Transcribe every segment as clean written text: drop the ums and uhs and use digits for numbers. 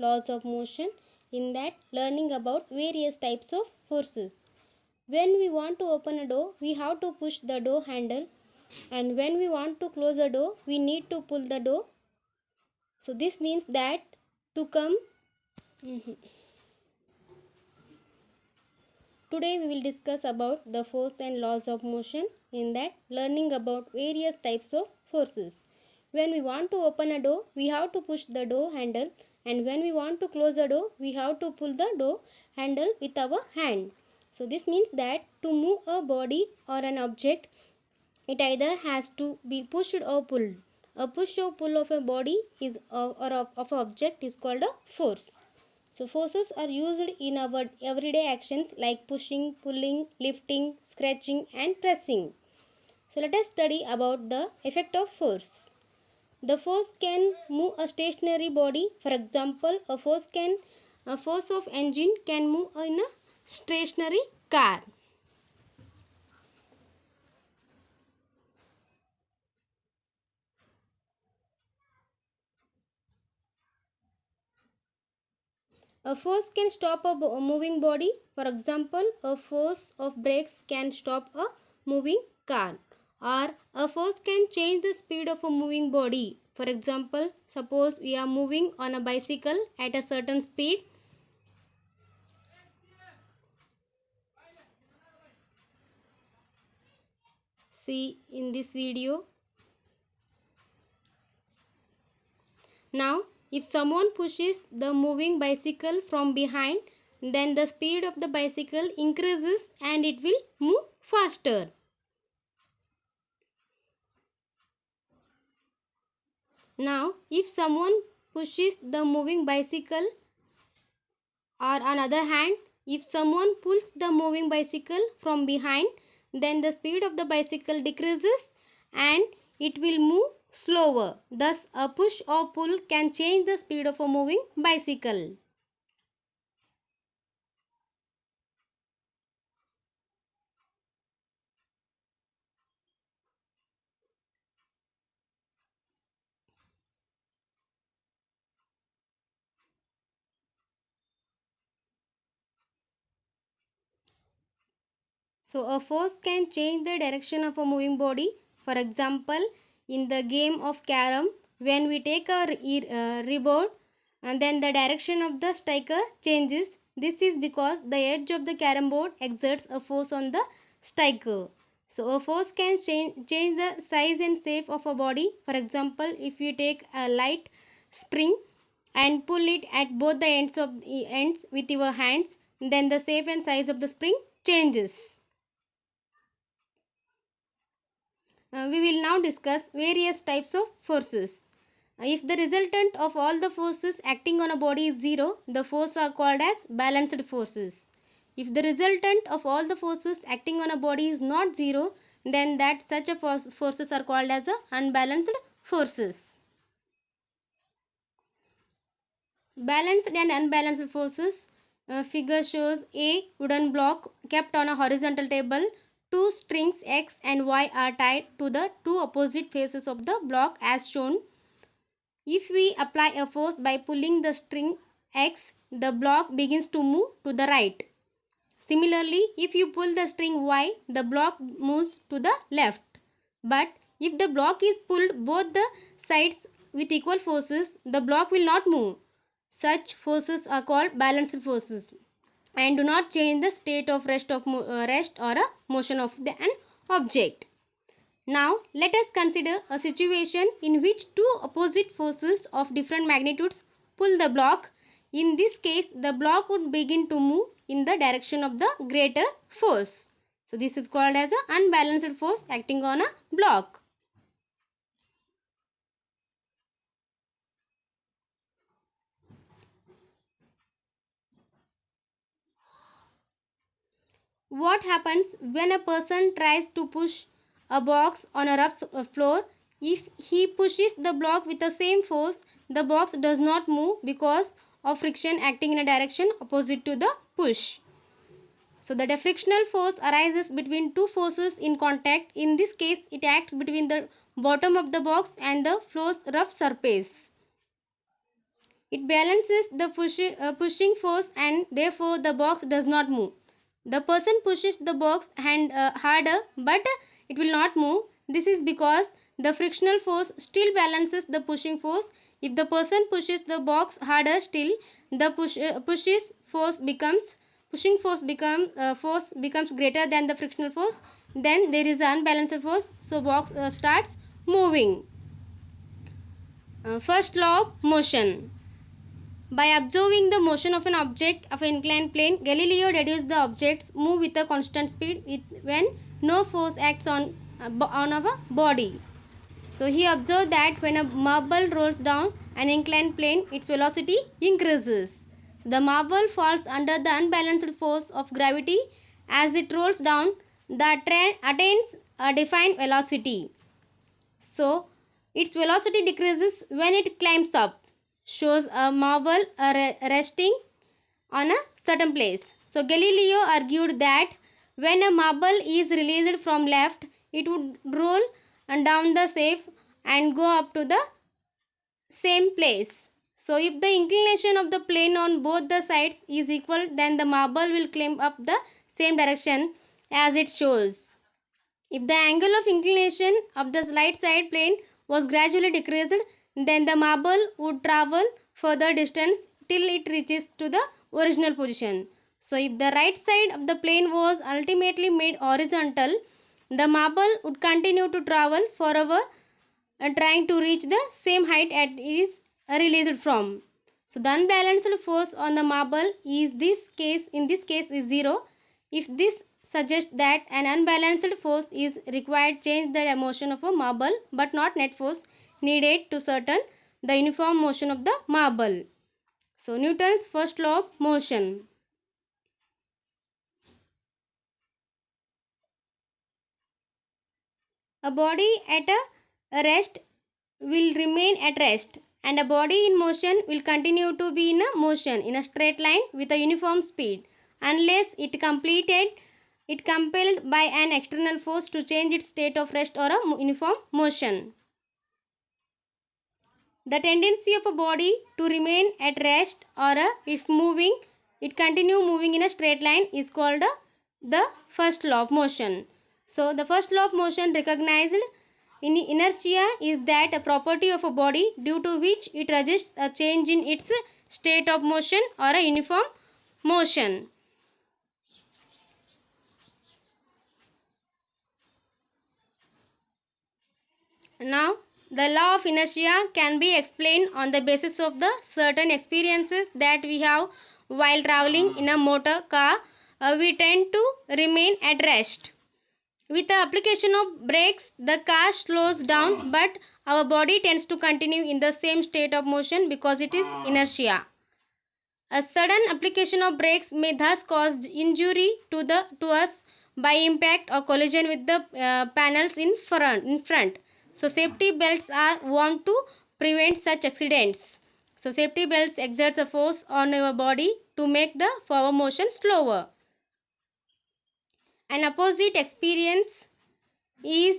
laws of motion, in that learning about various types of forces. When we want to open a door, we have to push the door handle, and when we want to close a door, we need to pull the door. So this means that to come Today we will discuss about the force and laws of motion, in that learning about various types of forces. When we want to open a door, we have to push the door handle, and when we want to close a door, we have to pull the door handle with our hand. So this means that to move a body or an object, it either has to be pushed or pulled. A push or pull of a body is or of an object is called a force. So forces are used in our everyday actions like pushing, pulling, lifting, scratching and pressing. So let us study about the effect of force. The force can move a stationary body. For example, a force of engine can move in a stationary car. A force can stop a moving body. For example, a force of brakes can stop a moving car. Or a force can change the speed of a moving body. For example, suppose we are moving on a bicycle at a certain speed. See in this video. Now, if someone pushes the moving bicycle from behind, then the speed of the bicycle increases and it will move faster. Now, if someone pushes the moving bicycle, or on other hand, if someone pulls the moving bicycle from behind, then the speed of the bicycle decreases and it will move slower. Thus, a push or pull can change the speed of a moving bicycle. So a force can change the direction of a moving body. For example, in the game of carom, when we take a rebound, and then the direction of the striker changes. This is because the edge of the carom board exerts a force on the striker. So a force can change the size and shape of a body. For example, if you take a light spring and pull it at both the ends with your hands, then the shape and size of the spring changes. We will now discuss various types of forces. If the resultant of all the forces acting on a body is zero, the forces are called as balanced forces. If the resultant of all the forces acting on a body is not zero, then such a forces are called as unbalanced forces. Balanced and unbalanced forces. Figure shows a wooden block kept on a horizontal table. Two strings X and Y are tied to the two opposite faces of the block as shown. If we apply a force by pulling the string X, the block begins to move to the right. Similarly, if you pull the string Y, the block moves to the left. But if the block is pulled both the sides with equal forces, the block will not move. Such forces are called balanced forces and do not change the state of rest or a motion of an object. Now let us consider a situation in which two opposite forces of different magnitudes pull the block. In this case, the block would begin to move in the direction of the greater force. So this is called as an unbalanced force acting on a block. What happens when a person tries to push a box on a rough floor? If he pushes the block with the same force, the box does not move because of friction acting in a direction opposite to the push. So the frictional force arises between two forces in contact. In this case, it acts between the bottom of the box and the floor's rough surface. It balances the pushing force and therefore the box does not move. The person pushes the box harder but it will not move. This is because the frictional force still balances the pushing force. If the person pushes the box harder still, the pushing force becomes greater than the frictional force. Then there is an unbalanced force, so box starts moving. First law of motion. By observing the motion of an object of an inclined plane, Galileo deduced the objects move with a constant speed when no force acts on a body. So he observed that when a marble rolls down an inclined plane, its velocity increases. The marble falls under the unbalanced force of gravity. As it rolls down, the train attains a defined velocity. So its velocity decreases when it climbs up. Shows a marble resting on a certain place. So Galileo argued that when a marble is released from left, it would roll down the safe and go up to the same place. So if the inclination of the plane on both the sides is equal, then the marble will climb up the same direction as it shows. If the angle of inclination of the right side plane was gradually decreased, then the marble would travel further distance till it reaches to the original position. So if the right side of the plane was ultimately made horizontal, the marble would continue to travel forever trying to reach the same height at it is released from. So the unbalanced force on the marble in this case is 0. If this suggests that an unbalanced force is required to change the motion of a marble but not net force needed to certain the uniform motion of the marble. So Newton's first law of motion. A body at a rest will remain at rest, and a body in motion will continue to be in a motion in a straight line with a uniform speed unless it compelled by an external force to change its state of rest or a uniform motion. The tendency of a body to remain at rest or if moving, it continue moving in a straight line is called the first law of motion. So the first law of motion recognized in inertia is that a property of a body due to which it resists a change in its state of motion or a uniform motion. Now, the law of inertia can be explained on the basis of the certain experiences that we have while traveling in a motor car. We tend to remain at rest. With the application of brakes, the car slows down, but our body tends to continue in the same state of motion because it is inertia. A sudden application of brakes may thus cause injury to us by impact or collision with the panels in front. So safety belts are worn to prevent such accidents. So safety belts exerts a force on our body to make the forward motion slower. An opposite experience is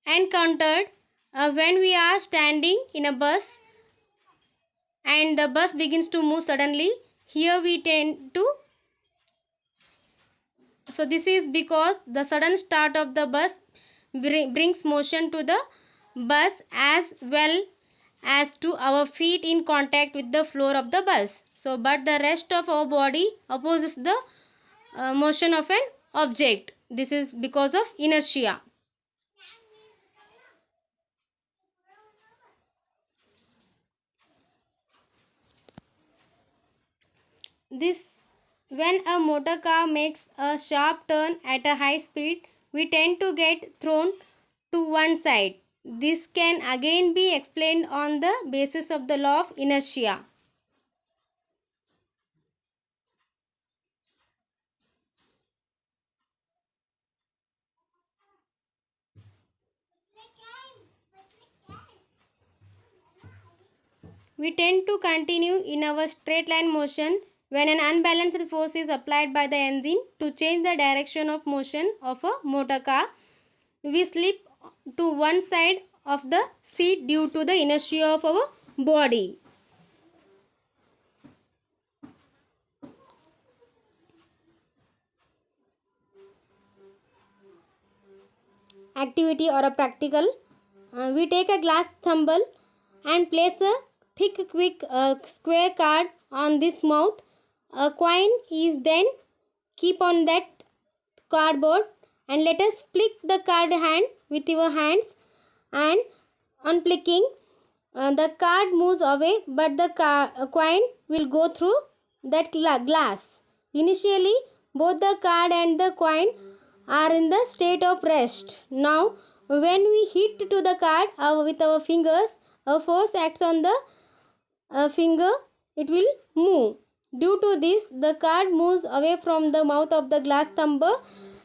encountered when we are standing in a bus and the bus begins to move suddenly. Here we tend to, so this is because the sudden start of the bus brings motion to the bus as well as to our feet in contact with the floor of the bus. So but the rest of our body opposes the motion of an object. This is because of inertia. This when a motor car makes a sharp turn at a high speed, we tend to get thrown to one side. This can again be explained on the basis of the law of inertia. We tend to continue in our straight line motion when an unbalanced force is applied by the engine to change the direction of motion of a motor car. We slip to one side of the seat due to the inertia of our body. activity or a practical. We take a glass thimble and place a thick quick square card on this mouth. A coin is then keep on that cardboard, and let us flick the card hand with your hands, and on flicking the card moves away, but the coin will go through that glass. Initially both the card and the coin are in the state of rest. Now when we hit to the card with our fingers, a force acts on the finger, it will move. Due to this, the card moves away from the mouth of the glass tumbler,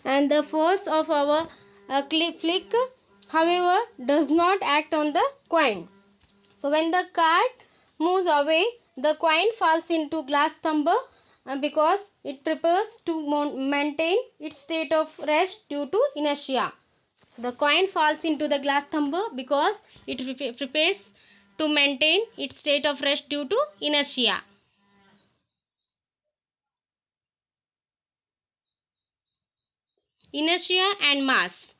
and the force of our flick, however, does not act on the coin. So when the card moves away, the coin falls into glass tumbler because it prepares to maintain its state of rest due to inertia. So the coin falls into the glass tumbler because it prepares to maintain its state of rest due to inertia. Inertia and mass.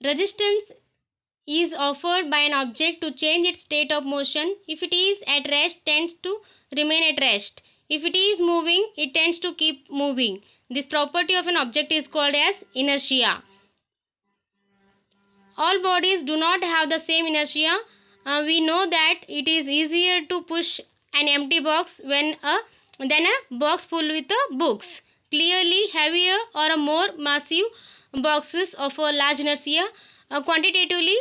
Resistance is offered by an object to change its state of motion. If it is at rest, tends to remain at rest. If it is moving, it tends to keep moving. This property of an object is called as inertia. All bodies do not have the same inertia. We know that it is easier to push an empty box than a box full with books. Clearly, heavier or more massive boxes of a large inertia. Quantitatively,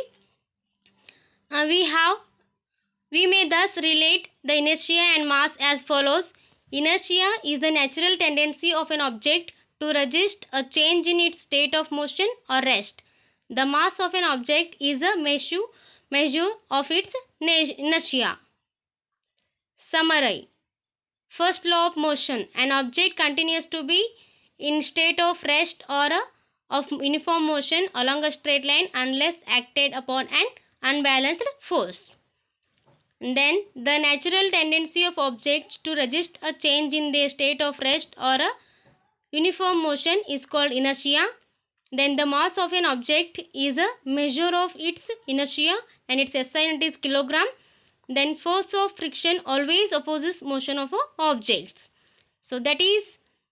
we may thus relate the inertia and mass as follows. Inertia is the natural tendency of an object to resist a change in its state of motion or rest. The mass of an object is a measure of its inertia. Summary. First law of motion. An object continues to be in state of rest or of uniform motion along a straight line unless acted upon an unbalanced force. Then the natural tendency of objects to resist a change in their state of rest or a uniform motion is called inertia. Then the mass of an object is a measure of its inertia and its SI unit is kilogram. Then force of friction always opposes motion of objects. So that is